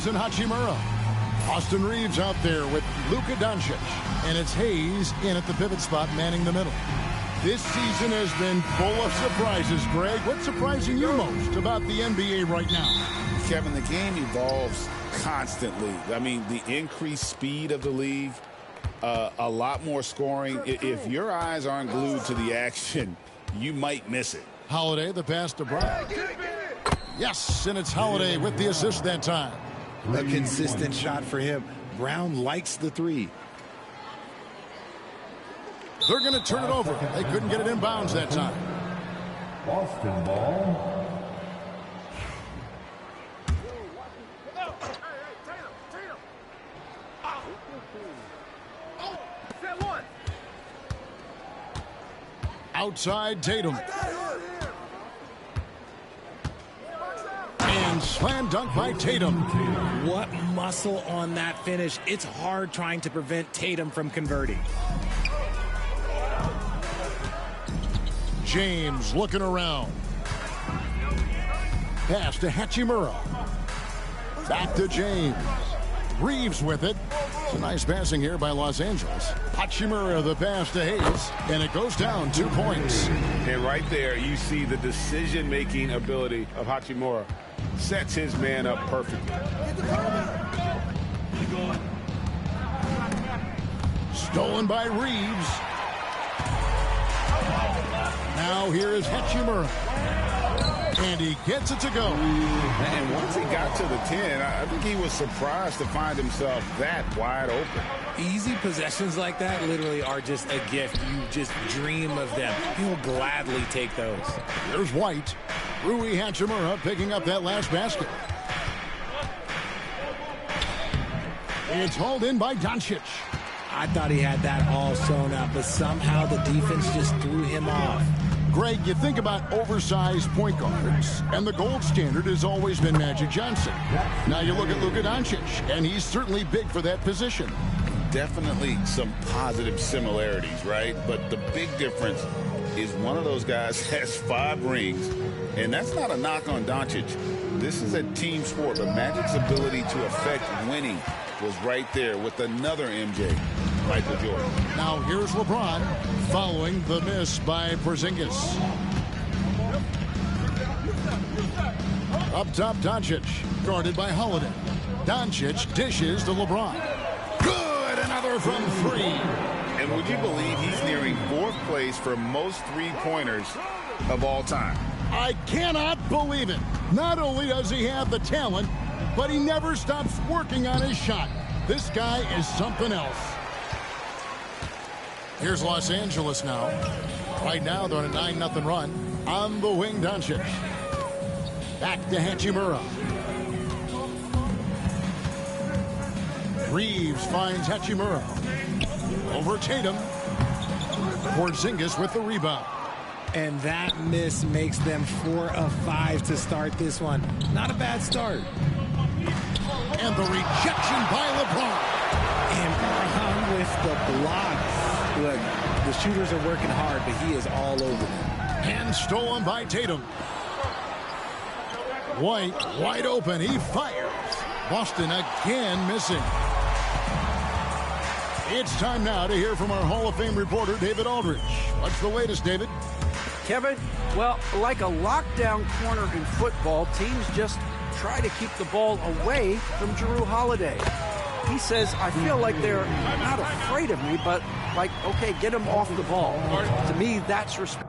Reeves and Hachimura. Austin Reeves out there with Luka Doncic. And it's Hayes in at the pivot spot, manning the middle. This season has been full of surprises, Greg. What's surprising you most about the NBA right now? Kevin, the game evolves constantly. I mean, the increased speed of the league, a lot more scoring. If your eyes aren't glued to the action, you might miss it. Holiday, the pass to Brown. Yes, and it's Holiday with the assist that time. A consistent shot for him. Brown likes the three. They're going to turn it over. They couldn't get it inbounds that time. Boston ball. Outside Tatum. And slam dunk by Tatum. What muscle on that finish. It's hard trying to prevent Tatum from converting. James looking around. Pass to Hachimura. Back to James. Reeves with it. It's a nice passing here by Los Angeles. Hachimura the pass to Hayes. And it goes down 2 points. And right there you see the decision-making ability of Hachimura. Sets his man up perfectly. Stolen by Reeves. Now here is Hachimura. And he gets it to go. And once he got to the 10, I think he was surprised to find himself that wide open. Easy possessions like that literally are just a gift. You just dream of them. He'll gladly take those. There's White. Rui Hachimura picking up that last basket. It's hauled in by Doncic. I thought he had that all sewn up, but somehow the defense just threw him off. Greg, you think about oversized point guards, and the gold standard has always been Magic Johnson. Now you look at Luka Doncic, and he's certainly big for that position. Definitely some positive similarities, right? But the big difference is one of those guys has 5 rings, and that's not a knock on Doncic. This is a team sport, but Magic's ability to affect winning was right there with another MJ, Michael Jordan. Now here's LeBron following the miss by Porzingis. Up top, Doncic, guarded by Holiday. Doncic dishes to LeBron. Good, another from 3. And would you believe he's nearing 4th place for most three-pointers of all time? I cannot believe it. Not only does he have the talent, but he never stops working on his shot. This guy is something else. Here's Los Angeles now. Right now, they're on a 9-0 run. On the wing, Doncic. Back to Hachimura. Reeves finds Hachimura. Over Tatum. Porzingis with the rebound. And that miss makes them 4 of 5 to start this one. Not a bad start. And the rejection by LeBron. And Brown with the blocks. Look, the shooters are working hard, but he is all over them. And stolen by Tatum. White wide open. He fires. Boston again missing. It's time now to hear from our Hall of Fame reporter, David Aldridge. What's the latest, David? Kevin, well, like a lockdown corner in football, teams just try to keep the ball away from Jrue Holiday. He says, I feel like they're not afraid of me, but like, okay, get him off the ball. To me, that's respect.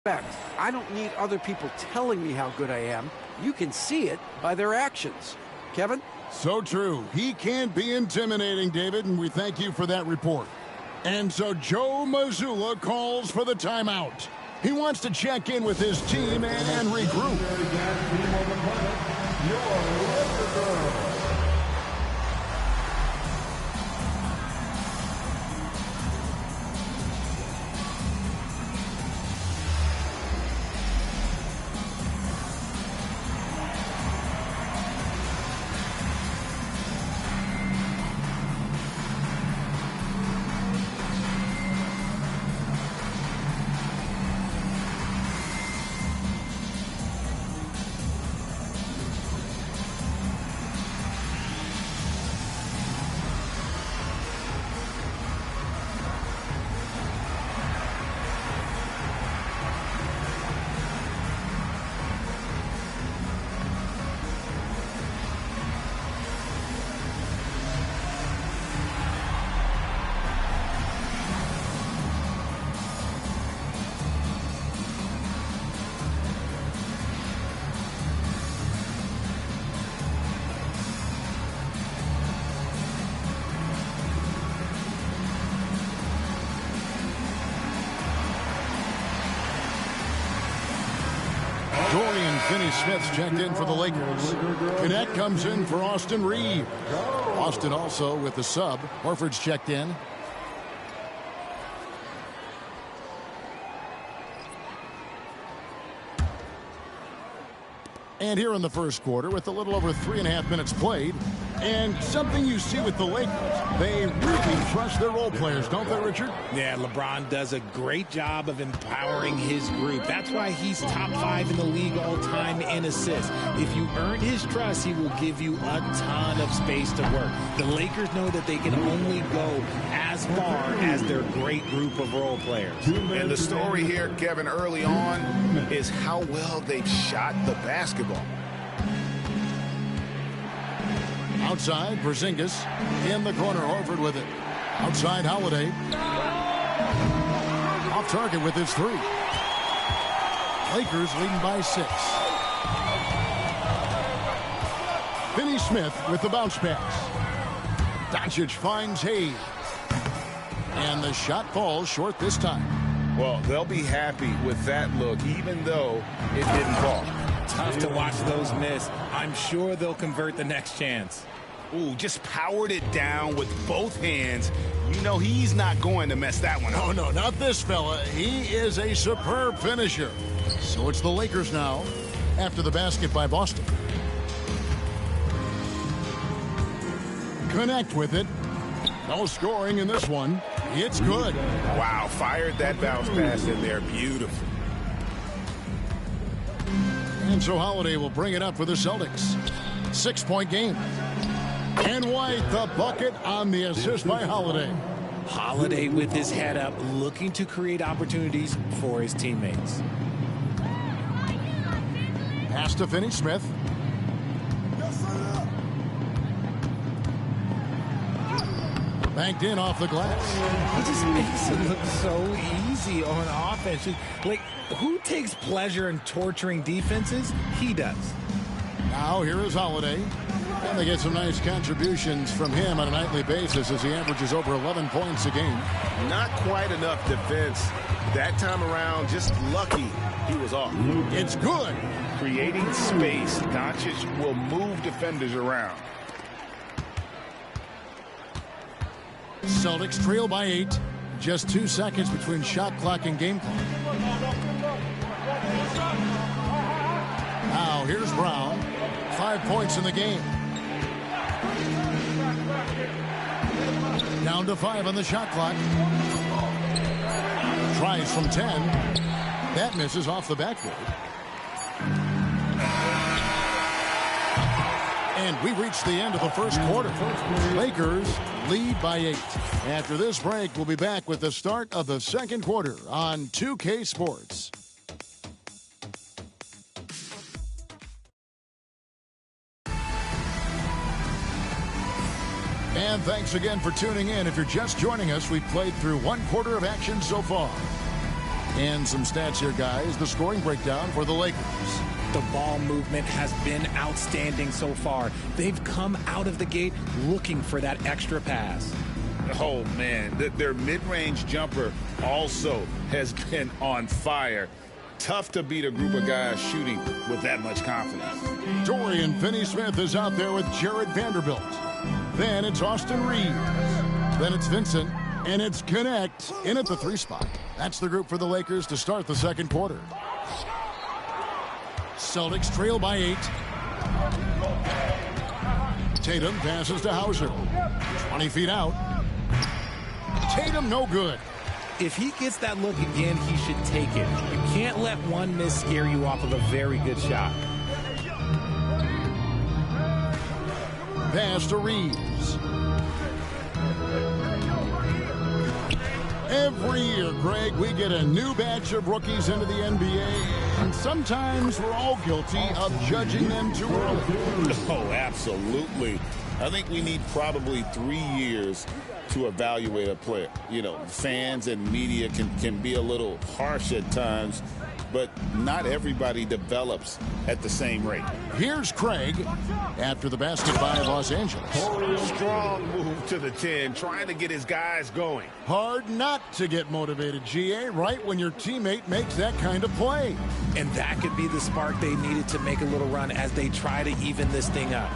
I don't need other people telling me how good I am. You can see it by their actions. Kevin? So true. He can be intimidating, David, and we thank you for that report. And so Joe Mazzulla calls for the timeout. He wants to check in with his team and regroup. Dorian Finney-Smith's checked in for the Lakers. Connect comes in for Austin Reeves. Austin also with the sub. Horford's checked in. And here in the first quarter, with a little over 3.5 minutes played, and something you see with the Lakers, they really trust their role players, don't they, Richard? Yeah, LeBron does a great job of empowering his group. That's why he's top 5 in the league all time in assists. If you earn his trust, he will give you a ton of space to work. The Lakers know that they can only go as far as their great group of role players. And the story here, Kevin, early on is how well they've shot the basketball. Outside, Porzingis. In the corner, Horford with it. Outside, Holiday. Off target with his 3. Lakers leading by 6. Finney-Smith with the bounce pass. Doncic finds Hayes. And the shot falls short this time. Well, they'll be happy with that look, even though it didn't fall. Tough to watch those miss. I'm sure they'll convert the next chance. Ooh, just powered it down with both hands. You know he's not going to mess that one up. Oh, no, not this fella. He is a superb finisher. So it's the Lakers now after the basket by Boston. Connect with it. No scoring in this one. It's good. Wow, fired that bounce pass in there. Beautiful. And so Holiday will bring it up for the Celtics. 6-point game. And White, the bucket on the assist by Holiday. Holiday with his head up, looking to create opportunities for his teammates. Pass to Finney-Smith. Banked in off the glass. He just makes it look so easy on offense. Like, who takes pleasure in torturing defenses? He does. Now here is Holiday. And they get some nice contributions from him on a nightly basis as he averages over 11 points a game. Not quite enough defense that time around. Just lucky he was off. It's good. Creating space. Doncic will move defenders around. Celtics trail by 8. Just 2 seconds between shot clock and game clock. Now here's Brown. 5 points in the game. Down to 5 on the shot clock. Tries from 10. That misses off the backboard. And we reach the end of the first quarter. Lakers lead by 8. After this break, we'll be back with the start of the second quarter on 2K Sports. And thanks again for tuning in. If you're just joining us, we've played through 1 quarter of action so far. And some stats here, guys. The scoring breakdown for the Lakers. The ball movement has been outstanding so far. They've come out of the gate looking for that extra pass. Oh, man, their mid-range jumper also has been on fire. Tough to beat a group of guys shooting with that much confidence. Dorian Finney-Smith is out there with Jared Vanderbilt. Then it's Austin Reeves. Then it's Vincent. And it's Connect in at the 3 spot. That's the group for the Lakers to start the second quarter. Celtics trail by 8. Tatum passes to Hauser. 20 feet out. Tatum no good. If he gets that look again, he should take it. You can't let one miss scare you off of a very good shot. Pass to Reeves. Every year, Greg, we get a new batch of rookies into the NBA, and sometimes we're all guilty of judging them too early. Oh, absolutely. I think we need probably 3 years to evaluate a player. You know, fans and media can be a little harsh at times, but not everybody develops at the same rate. Here's Craig after the basket by Los Angeles. Strong move to the 10, trying to get his guys going. Hard not to get motivated, GA, right when your teammate makes that kind of play. And that could be the spark they needed to make a little run as they try to even this thing up.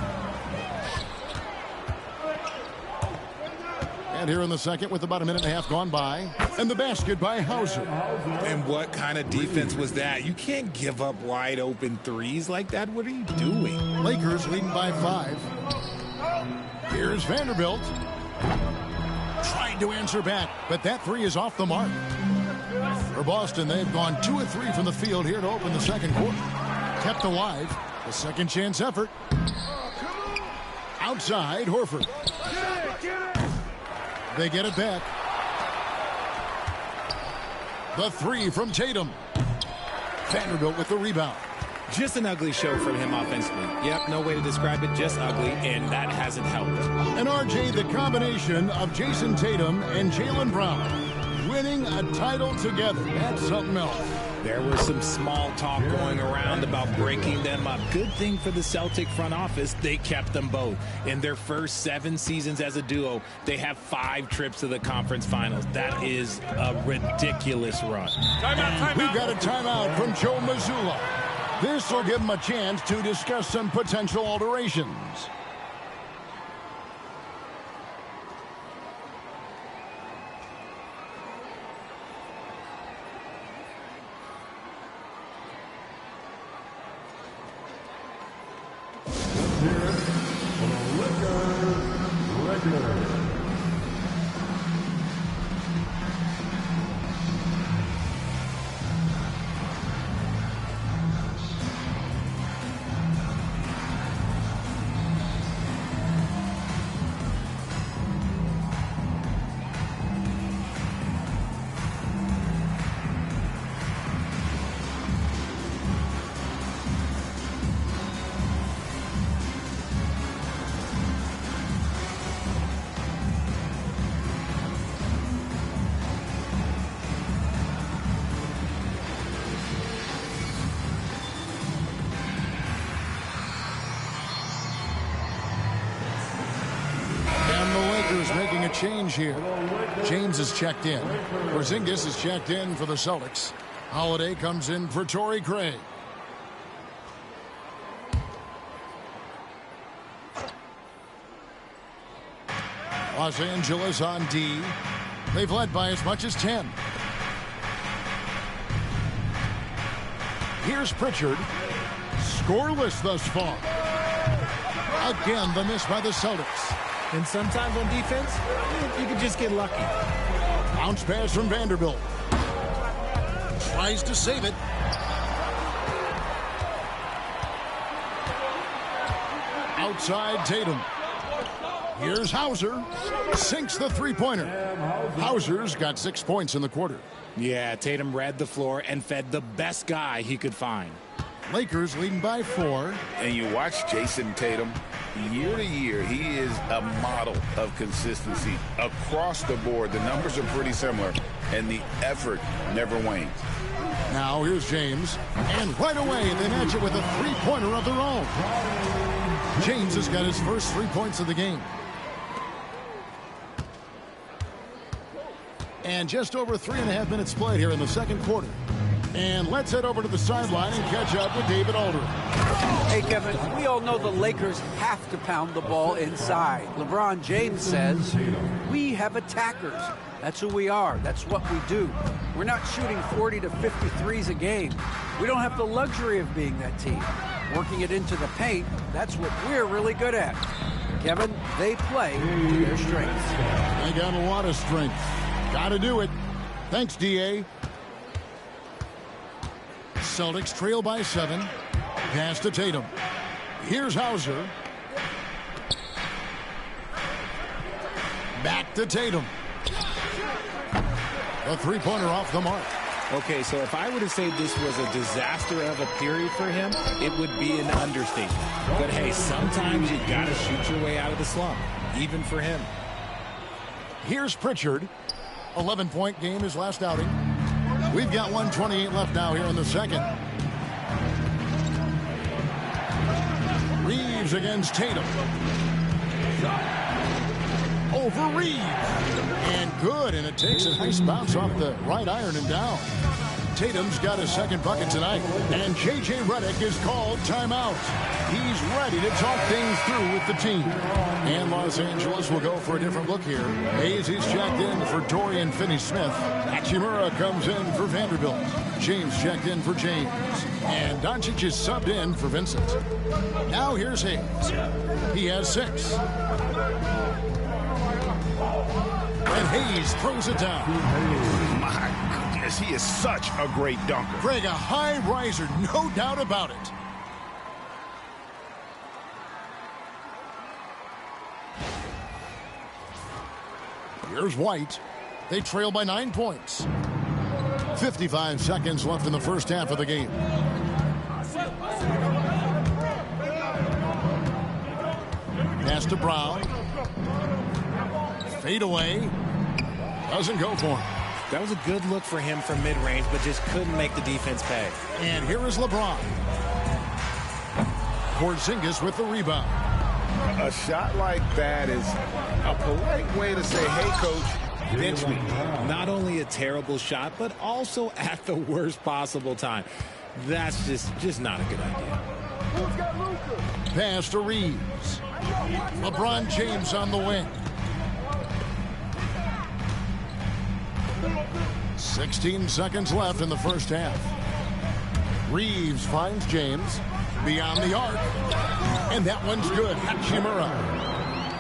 And here in the second with about a minute and a half gone by. And the basket by Hauser. And what kind of defense was that? You can't give up wide open threes like that. What are you doing? Lakers leading by 5. Here's Vanderbilt. Trying to answer back, but that 3 is off the mark. For Boston, they've gone 2 of 3 from the field here to open the second quarter. Kept alive. A second chance effort. Outside, Horford. They get it back. The 3 from Tatum. Vanderbilt with the rebound. Just an ugly show from him offensively. Yep, no way to describe it, just ugly, and that hasn't helped. And RJ, the combination of Jason Tatum and Jaylen Brown winning a title together. That's something else. There was some small talk going around about breaking them up. Good thing for the Celtic front office, they kept them both. In their first 7 seasons as a duo, they have 5 trips to the conference finals. That is a ridiculous run. We've got a timeout from Joe Mazzulla. This will give him a chance to discuss some potential alterations. Making a change here. James is checked in. Porzingis is checked in for the Celtics. Holiday comes in for Torrey Craig. Los Angeles on D. They've led by as much as 10. Here's Pritchard. Scoreless thus far. Again, the miss by the Celtics. And sometimes on defense, you can just get lucky. Bounce pass from Vanderbilt. Tries to save it. Outside Tatum. Here's Hauser. Sinks the three-pointer. Hauser's got 6 points in the quarter. Yeah, Tatum read the floor and fed the best guy he could find. Lakers leading by 4. And you watch Jason Tatum, year to year, he is a model of consistency across the board. The numbers are pretty similar, and the effort never wanes. Now here's James, and right away they match it with a three-pointer of their own. James has got his first 3 points of the game. And just over 3.5 minutes played here in the second quarter. And let's head over to the sideline and catch up with David Aldridge. Hey, Kevin, we all know the Lakers have to pound the ball inside. LeBron James says, we have attackers. That's who we are. That's what we do. We're not shooting 40 to 53s a game. We don't have the luxury of being that team. Working it into the paint, that's what we're really good at. Kevin, they play to their strengths. They got a lot of strength. Got to do it. Thanks, D.A. Celtics trail by 7. Pass to Tatum. Here's Hauser. Back to Tatum. A three-pointer off the mark. Okay, so if I were to say this was a disaster of a period for him, it would be an understatement. But hey, sometimes you got to shoot your way out of the slump, even for him. Here's Pritchard. 11-point game his last outing. We've got 1:28 left now here in the second. Reeves against Tatum. Over Reeves. And good, and it takes a nice bounce off the right iron and down. Tatum's got his second bucket tonight. And J.J. Redick is called timeout. He's ready to talk things through with the team. And Los Angeles will go for a different look here. Hayes is checked in for Dorian Finney-Smith. Hachimura comes in for Vanderbilt. James checked in for James. And Doncic is subbed in for Vincent. Now here's Hayes. He has 6. And Hayes throws it down. My goodness, he is such a great dunker. Greg, a high riser, no doubt about it. Here's White. They trail by 9 points. 55 seconds left in the first half of the game. Pass to Brown. Fade away. Doesn't go for him. That was a good look for him from mid-range, but just couldn't make the defense pay. And here is LeBron. Porzingis with the rebound. A shot like that is a polite way to say, hey, coach, bench me. Not only a terrible shot, but also at the worst possible time. That's just not a good idea. Pass to Reeves. LeBron James on the wing. 16 seconds left in the first half. Reeves finds James beyond the arc. And that one's good. Hachimura.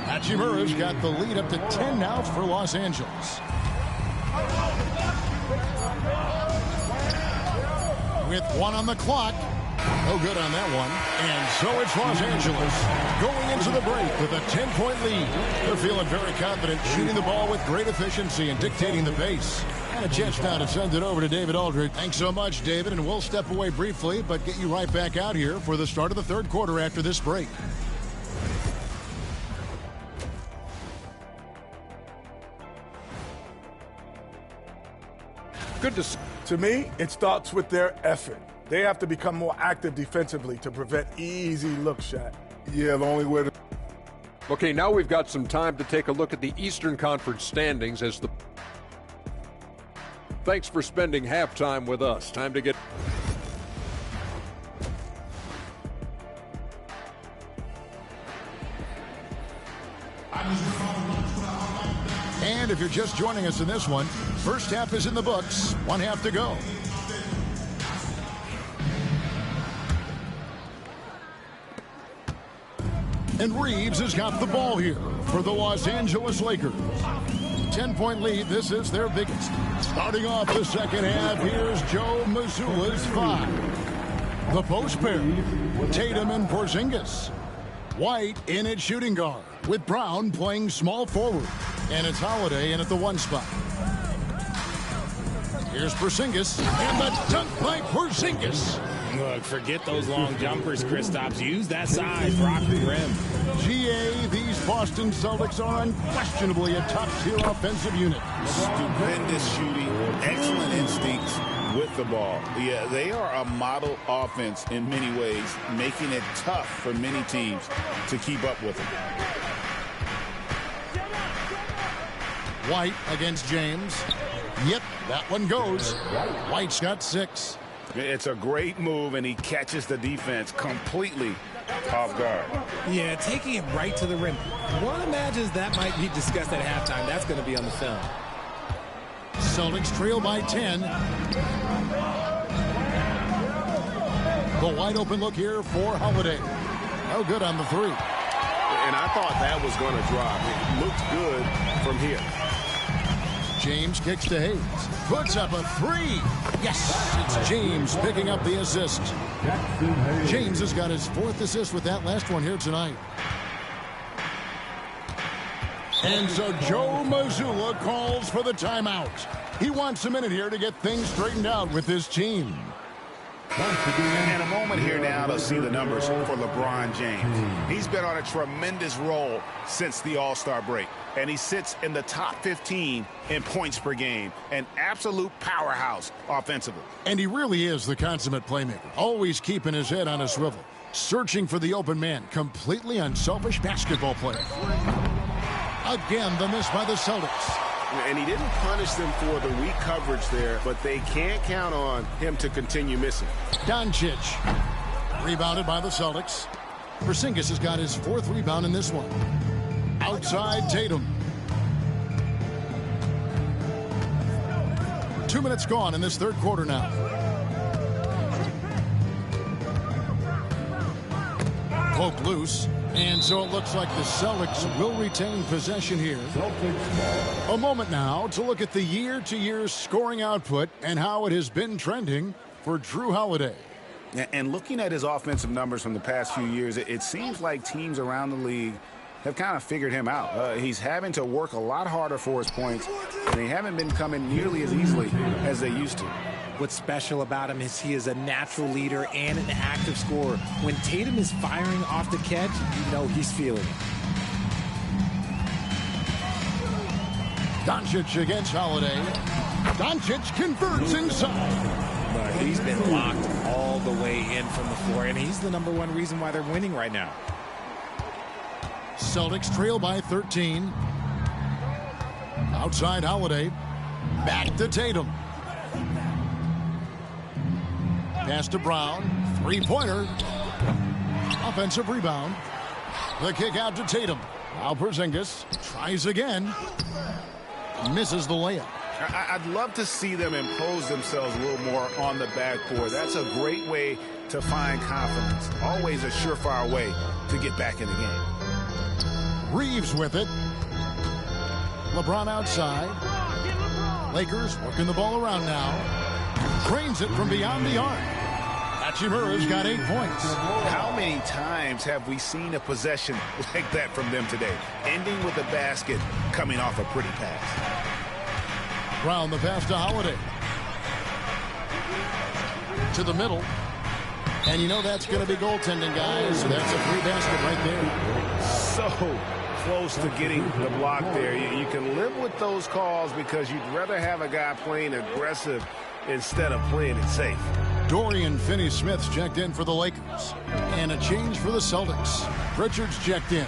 Hachimura's got the lead up to 10 now for Los Angeles. With 1 on the clock. No good on that one. And so it's Los Angeles going into the break with a 10-point lead. They're feeling very confident, shooting the ball with great efficiency and dictating the pace. And a chance now to send it over to David Aldridge. Thanks so much, David, and we'll step away briefly, but get you right back out here for the start of the third quarter after this break. Good to see. To me, it starts with their effort. They have to become more active defensively to prevent easy look shot. Yeah, the only way to... Okay, now we've got some time to take a look at the Eastern Conference standings as the... Thanks for spending halftime with us. Time to get... And if you're just joining us in this one, first half is in the books. 1 half to go. And Reeves has got the ball here for the Los Angeles Lakers. 10-point lead. This is their biggest. Starting off the second half, here's Joe Mazzulla's 5. The post pair, Tatum and Porzingis. White in at shooting guard, with Brown playing small forward. And it's Holiday in at the 1 spot. Here's Porzingis, and the dunk by Porzingis. Look, forget those long jumpers, Kristaps. Use that size, rock the rim. GA, these Boston Celtics are unquestionably a top-tier offensive unit. Stupendous shooting, excellent instincts with the ball. Yeah, they are a model offense in many ways, making it tough for many teams to keep up with them. White against James. Yep, that one goes. White's got 6. It's a great move, and he catches the defense completely off guard. Yeah, taking it right to the rim. One imagines that might be discussed at halftime. That's going to be on the film. Celtics trail by 10. The wide open look here for Holiday. No good on the 3. And I thought that was going to drop. It looked good from here. James kicks to Hayes. Puts up a 3. Yes, it's James picking up the assist. James has got his 4th assist with that last one here tonight. And so Joe Mazzulla calls for the timeout. He wants a minute here to get things straightened out with his team. And a moment here now to see the numbers for LeBron James. He's been on a tremendous roll since the All-Star break, and he sits in the top 15 in points per game. An absolute powerhouse offensively. And he really is the consummate playmaker, always keeping his head on a swivel, searching for the open man, completely unselfish basketball player. Again, the miss by the Celtics. And he didn't punish them for the weak coverage there, but they can't count on him to continue missing. Doncic, rebounded by the Celtics. Porzingis has got his 4th rebound in this one. Outside Tatum. 2 minutes gone in this 3rd quarter now. Poke loose. And so it looks like the Celtics will retain possession here. A moment now to look at the year-to-year scoring output and how it has been trending for Jrue Holiday. And looking at his offensive numbers from the past few years, it seems like teams around the league have kind of figured him out. He's having to work a lot harder for his points, and they haven't been coming nearly as easily as they used to. What's special about him is he is a natural leader and an active scorer. When Tatum is firing off the catch, you know he's feeling it. Doncic against Holiday. Doncic converts inside. But he's been locked all the way in from the floor, and he's the #1 reason why they're winning right now. Celtics trail by 13. Outside Holiday. Back to Tatum. Pass to Brown. 3-pointer. Offensive rebound. The kick out to Tatum. Now Porzingis tries again. Misses the layup. I'd love to see them impose themselves a little more on the backboard. That's a great way to find confidence. Always a surefire way to get back in the game. Reeves with it. LeBron outside. Lakers working the ball around now. Drains it from beyond the arc. Hachimura's got 8 points. How many times have we seen a possession like that from them today? Ending with a basket, coming off a pretty pass. Brown the pass to Holiday. To the middle. And you know that's going to be goaltending, guys. So that's a free basket right there. So close to getting the block there. You can live with those calls because you'd rather have a guy playing aggressive instead of playing it safe. Dorian Finney-Smith's checked in for the Lakers. And a change for the Celtics. Pritchard's checked in.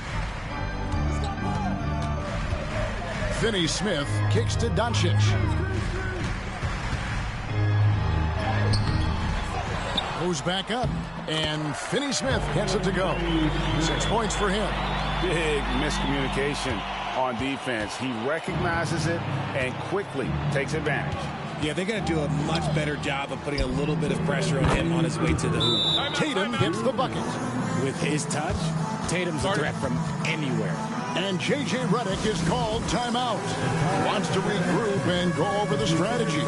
Finney-Smith kicks to Doncic. Goes back up. And Finney-Smith gets it to go. 6 points for him. Big miscommunication on defense. He recognizes it and quickly takes advantage. Yeah, they're going to do a much better job of putting a little bit of pressure on him on his way to the hoop. Tatum gets the bucket. With his touch, Tatum's a threat from anywhere. And J.J. Redick is called timeout. Wants to regroup and go over the strategy.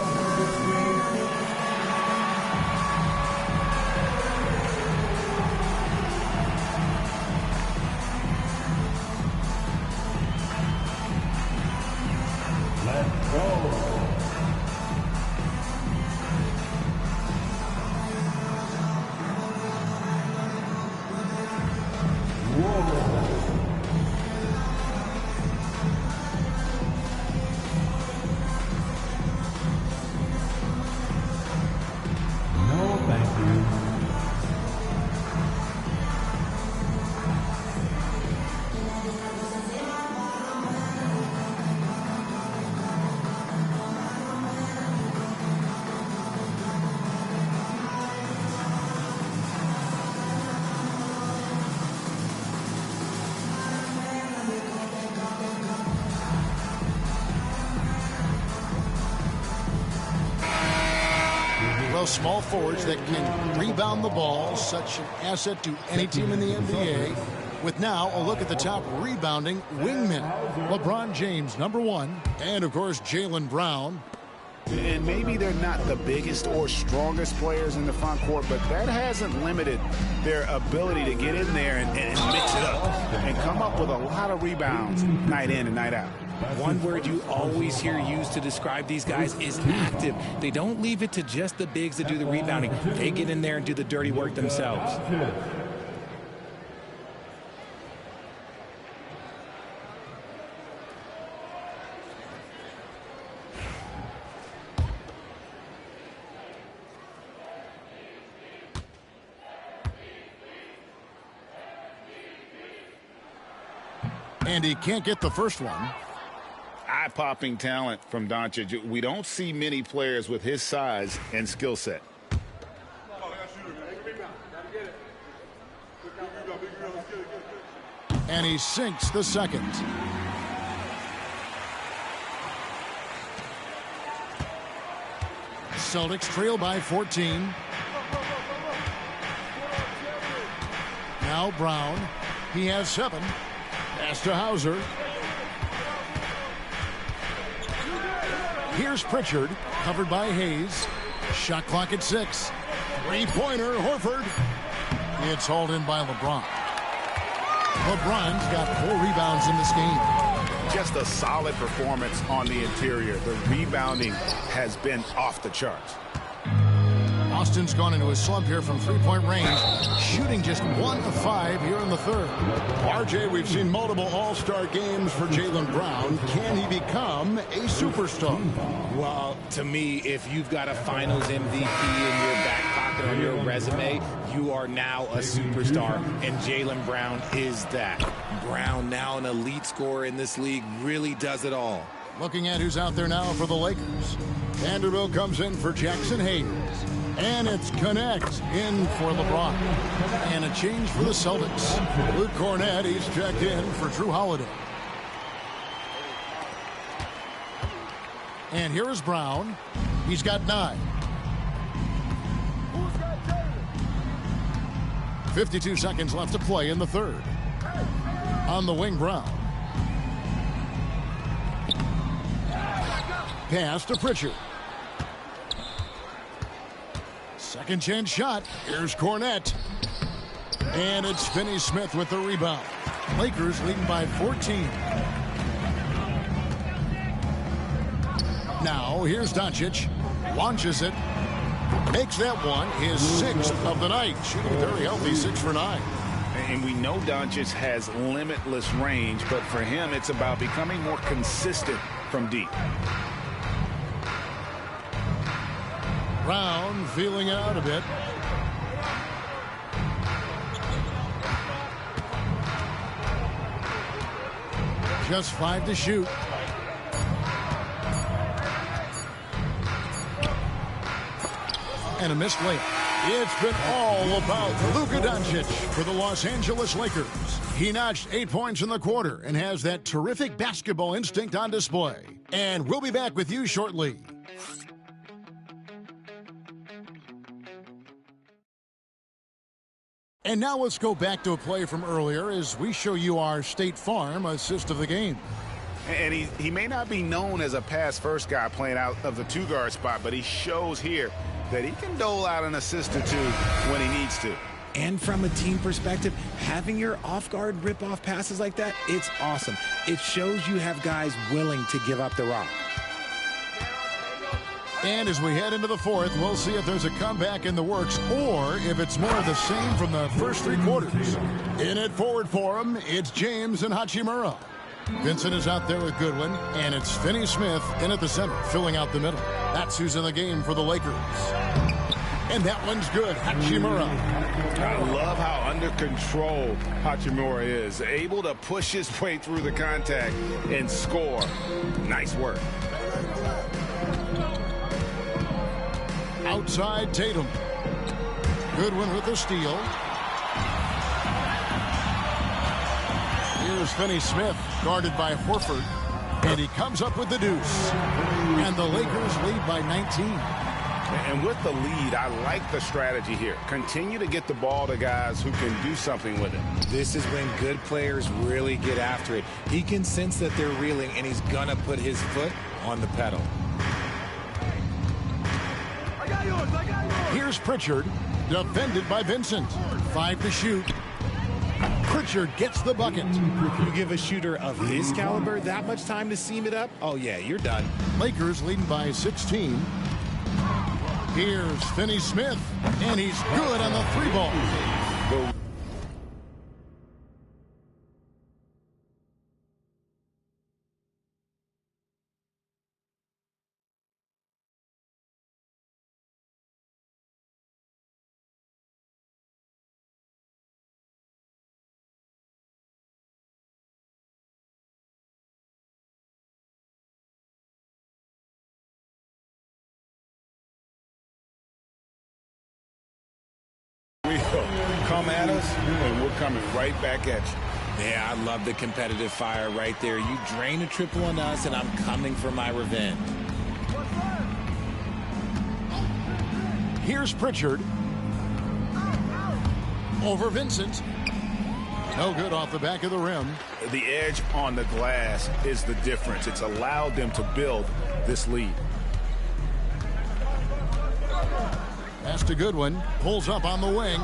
Let's go. Whoa. small forwards that can rebound the ball, such an asset to any team in the NBA. With now a look at the top rebounding wingmen. LeBron James, #1, and of course Jaylen Brown. And maybe they're not the biggest or strongest players in the front court, but that hasn't limited their ability to get in there and mix it up and come up with a lot of rebounds night in and night out. One word you always hear used to describe these guys is active. They don't leave it to just the bigs to do the rebounding. They get in there and do the dirty work themselves. And he can't get the first one. Eye-popping talent from Doncic. We don't see many players with his size and skill set. And he sinks the second. Celtics trail by 14. Now Brown. He has 7. Pass to Hauser. Here's Pritchard, covered by Hayes. Shot clock at 6. Three-pointer, Horford. It's hauled in by LeBron. LeBron's got 4 rebounds in this game. Just a solid performance on the interior. The rebounding has been off the charts. Austin's gone into a slump here from three-point range, shooting just 1 of 5 here in the third. RJ, we've seen multiple all-star games for Jaylen Brown. Can he become a superstar? Well, to me, if you've got a Finals MVP in your back pocket on your resume, you are now a superstar, and Jaylen Brown is that. Brown, now an elite scorer in this league, really does it all. Looking at who's out there now for the Lakers. Vanderbilt comes in for Jackson Hayes. And it's Connect in for LeBron. And a change for the Celtics. Luke Cornett, he's checked in for Drew Holiday. And here is Brown. He's got 9. 52 seconds left to play in the third. On the wing, Brown. Pass to Pritchard. Second chance shot. Here's Cornett. And it's Finney-Smith with the rebound. Lakers leading by 14. Now here's Doncic. Launches it. Makes that one his 6th of the night. Shooting very healthy, 6 for 9. And we know Doncic has limitless range, but for him it's about becoming more consistent from deep. Brown feeling it out a bit. Just 5 to shoot. And a missed layup. It's been all about Luka Doncic for the Los Angeles Lakers. He notched 8 points in the quarter and has that terrific basketball instinct on display. And we'll be back with you shortly. And now let's go back to a play from earlier as we show you our State Farm assist of the game. And he may not be known as a pass-first guy playing out of the 2-guard spot, but he shows here that he can dole out an assist or 2 when he needs to. And from a team perspective, having your off-guard rip-off passes like that, it's awesome. It shows you have guys willing to give up the rock. And as we head into the fourth, we'll see if there's a comeback in the works or if it's more of the same from the first 3 quarters. In it forward for him, it's James and Hachimura. Vincent is out there with Goodwin, and it's Finney-Smith in at the center, filling out the middle. That's who's in the game for the Lakers. And that one's good, Hachimura. I love how under control Hachimura is. Able to push his way through the contact and score. Nice work. Outside Tatum. Goodwin with the steal. Here's Finney-Smith, guarded by Horford. And he comes up with the deuce. And the Lakers lead by 19. And with the lead, I like the strategy here. Continue to get the ball to guys who can do something with it. This is when good players really get after it. He can sense that they're reeling, and he's going to put his foot on the pedal. Here's Pritchard, defended by Vincent. 5 to shoot. Pritchard gets the bucket. You give a shooter of his caliber that much time to seam it up? Oh, yeah, you're done. Lakers leading by 16. Here's Finney Smith, and he's good on the 3-ball. Come at us, and we're coming right back at you. Yeah, I love the competitive fire right there. You drain a triple on us, and I'm coming for my revenge. Here's Pritchard. Over Vincent. No good off the back of the rim. The edge on the glass is the difference. It's allowed them to build this lead. Pass to Goodwin. Pulls up on the wing.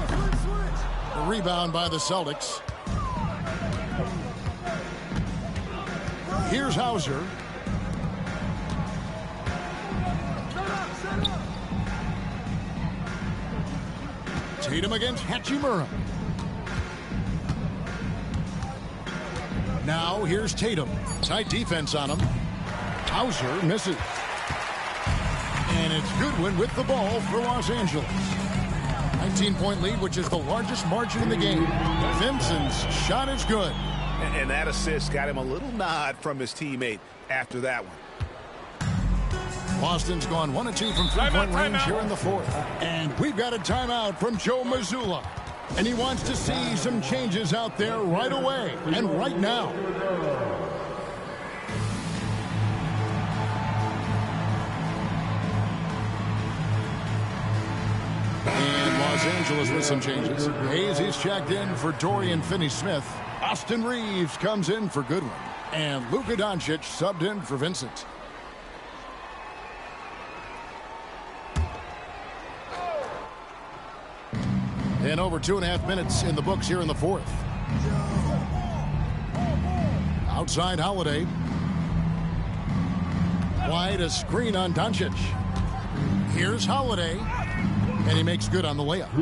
The rebound by the Celtics. Here's Hauser. Tatum against Hachimura. Now here's Tatum. Tight defense on him. Hauser misses. And it's Goodwin with the ball for Los Angeles. 19-point lead, which is the largest margin in the game. Vincent's shot is good. And that assist got him a little nod from his teammate after that one. Boston's gone 1 of 2 from three-point range here in the fourth. And we've got a timeout from Joe Mazzulla. And he wants to see some changes out there right away and right now. And Los Angeles with some changes. Hayes is checked in for Dorian Finney-Smith. Austin Reeves comes in for Goodwin. And Luka Doncic subbed in for Vincent. And over 2.5 minutes in the books here in the fourth. Outside Holiday. Wide, a screen on Doncic. Here's Holiday. And he makes good on the layup.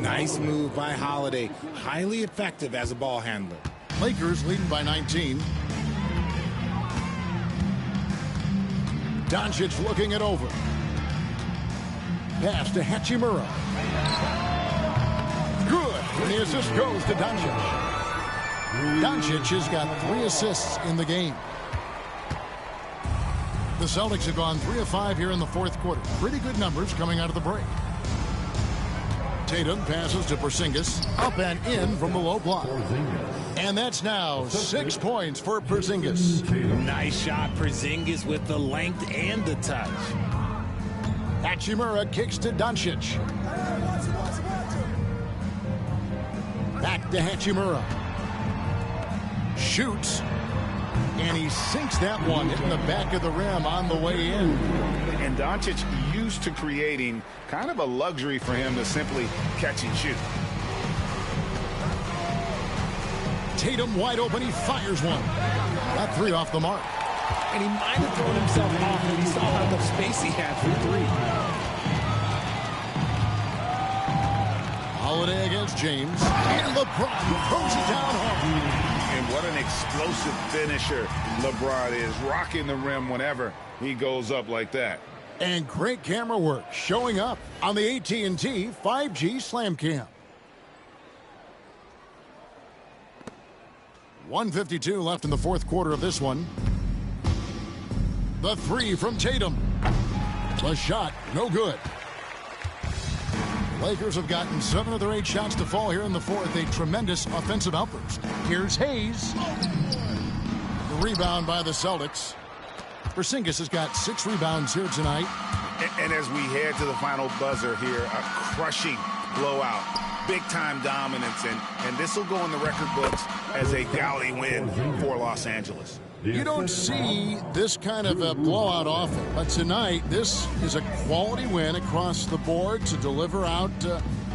Nice move by Holiday. Highly effective as a ball handler. Lakers leading by 19. Doncic looking it over. Pass to Hachimura. Good. And the assist goes to Doncic. Doncic has got 3 assists in the game. The Celtics have gone 3 of 5 here in the fourth quarter. Pretty good numbers coming out of the break. Tatum passes to Porzingis. Up and in from the low block. And that's now 6 points for Porzingis. Nice shot. Porzingis with the length and the touch. Hachimura kicks to Doncic. Back to Hachimura. Shoots. And he sinks that one, hitting the back of the rim on the way in. And Doncic used to creating kind of a luxury for him to simply catch and shoot. Tatum wide open, he fires one. That 3 off the mark. And he might have thrown himself off when he saw how much space he had for 3. Holiday against James. And LeBron throws it down hard. And what an explosive finisher LeBron is, rocking the rim whenever he goes up like that. And great camera work showing up on the AT&T 5G Slam Cam. 1:52 left in the fourth quarter of this one. The 3 from Tatum. The shot, no good. Lakers have gotten 7 of their 8 shots to fall here in the fourth. A tremendous offensive outburst. Here's Hayes. The rebound by the Celtics. Porzingis has got 6 rebounds here tonight. And as we head to the final buzzer here, a crushing blowout, big-time dominance, and this will go in the record books as a gaudy win for Los Angeles. You don't see this kind of a blowout often, but tonight this is a quality win across the board to deliver out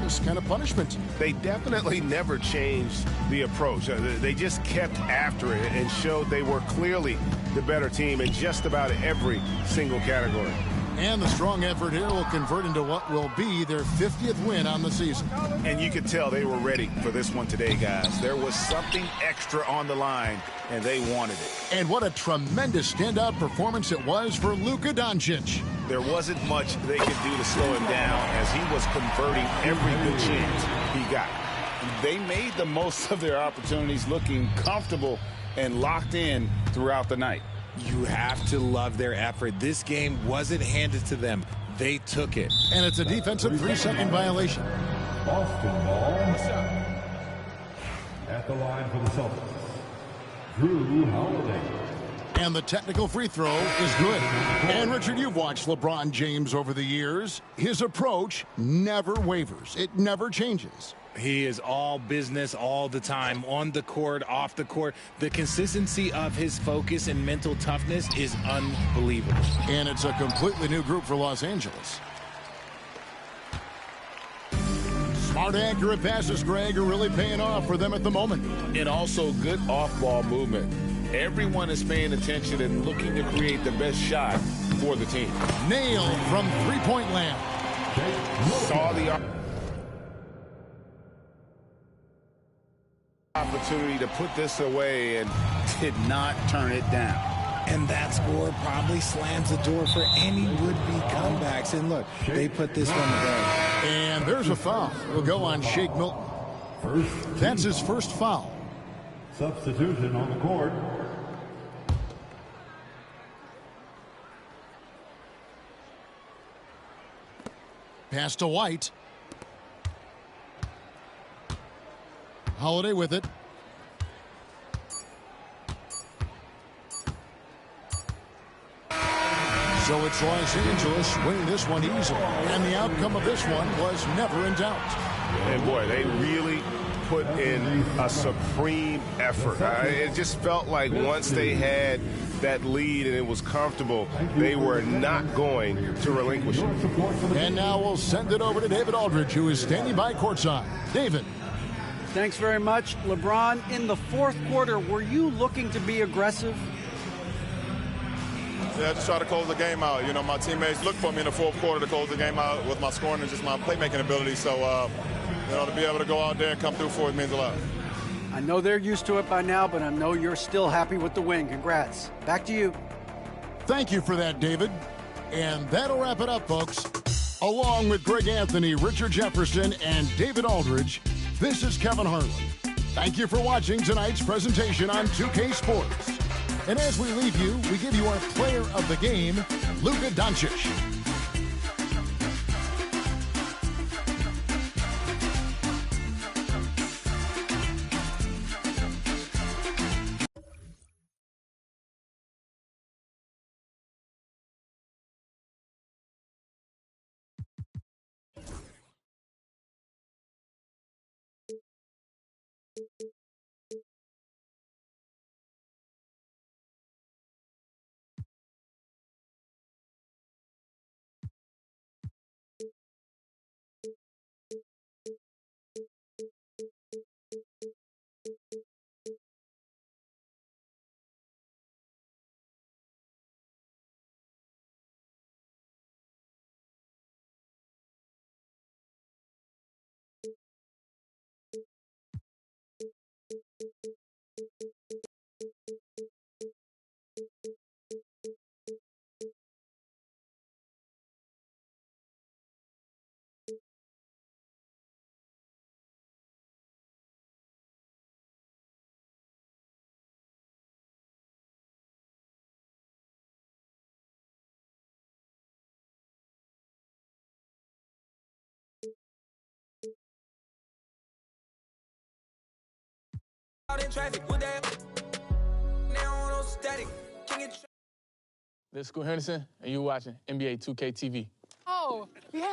this kind of punishment. They definitely never changed the approach. They just kept after it and showed they were clearly the better team in just about every single category. And the strong effort here will convert into what will be their 50th win on the season. And you could tell they were ready for this one today, guys. There was something extra on the line, and they wanted it. And what a tremendous standout performance it was for Luka Doncic. There wasn't much they could do to slow him down as he was converting every good chance he got. They made the most of their opportunities, looking comfortable and locked in throughout the night. You have to love their effort. This game wasn't handed to them. They took it. And it's a defensive 3-second violation. Boston ball. At the line for the Celtics, Drew Holiday. And the technical free throw is good. And Richard, you've watched LeBron James over the years. His approach never wavers. It never changes. He is all business all the time, on the court, off the court. The consistency of his focus and mental toughness is unbelievable. And it's a completely new group for Los Angeles. Smart, accurate passes, Greg, are really paying off for them at the moment. And also good off-ball movement. Everyone is paying attention and looking to create the best shot for the team. Nailed from three-point land. Saw the opportunity to put this away and did not turn it down. And that score probably slams the door for any would-be comebacks. And look, they put this one away. And there's a foul. We'll go on Shake Milton. That's his first foul. Substitution on the court. Pass to White. Holiday with it. So it's Los Angeles winning this one easily. And the outcome of this one was never in doubt. And boy, they really put in a supreme effort. It just felt like once they had that lead and it was comfortable, they were not going to relinquish it. And now we'll send it over to David Aldridge, who is standing by courtside. David. Thanks very much. LeBron, in the fourth quarter, were you looking to be aggressive? Yeah, just try to close the game out. You know, my teammates look for me in the fourth quarter to close the game out with my scoring and just my playmaking ability. So, you know, to be able to go out there and come through for it means a lot. I know they're used to it by now, but I know you're still happy with the win. Congrats. Back to you. Thank you for that, David. And that'll wrap it up, folks. Along with Greg Anthony, Richard Jefferson, and David Aldridge, this is Kevin Harlan. Thank you for watching tonight's presentation on 2K Sports. And as we leave you, we give you our player of the game, Luka Doncic. Out in traffic with that. Now on no static. King This is Scoot Henderson, and you're watching NBA 2K TV. Oh, yeah.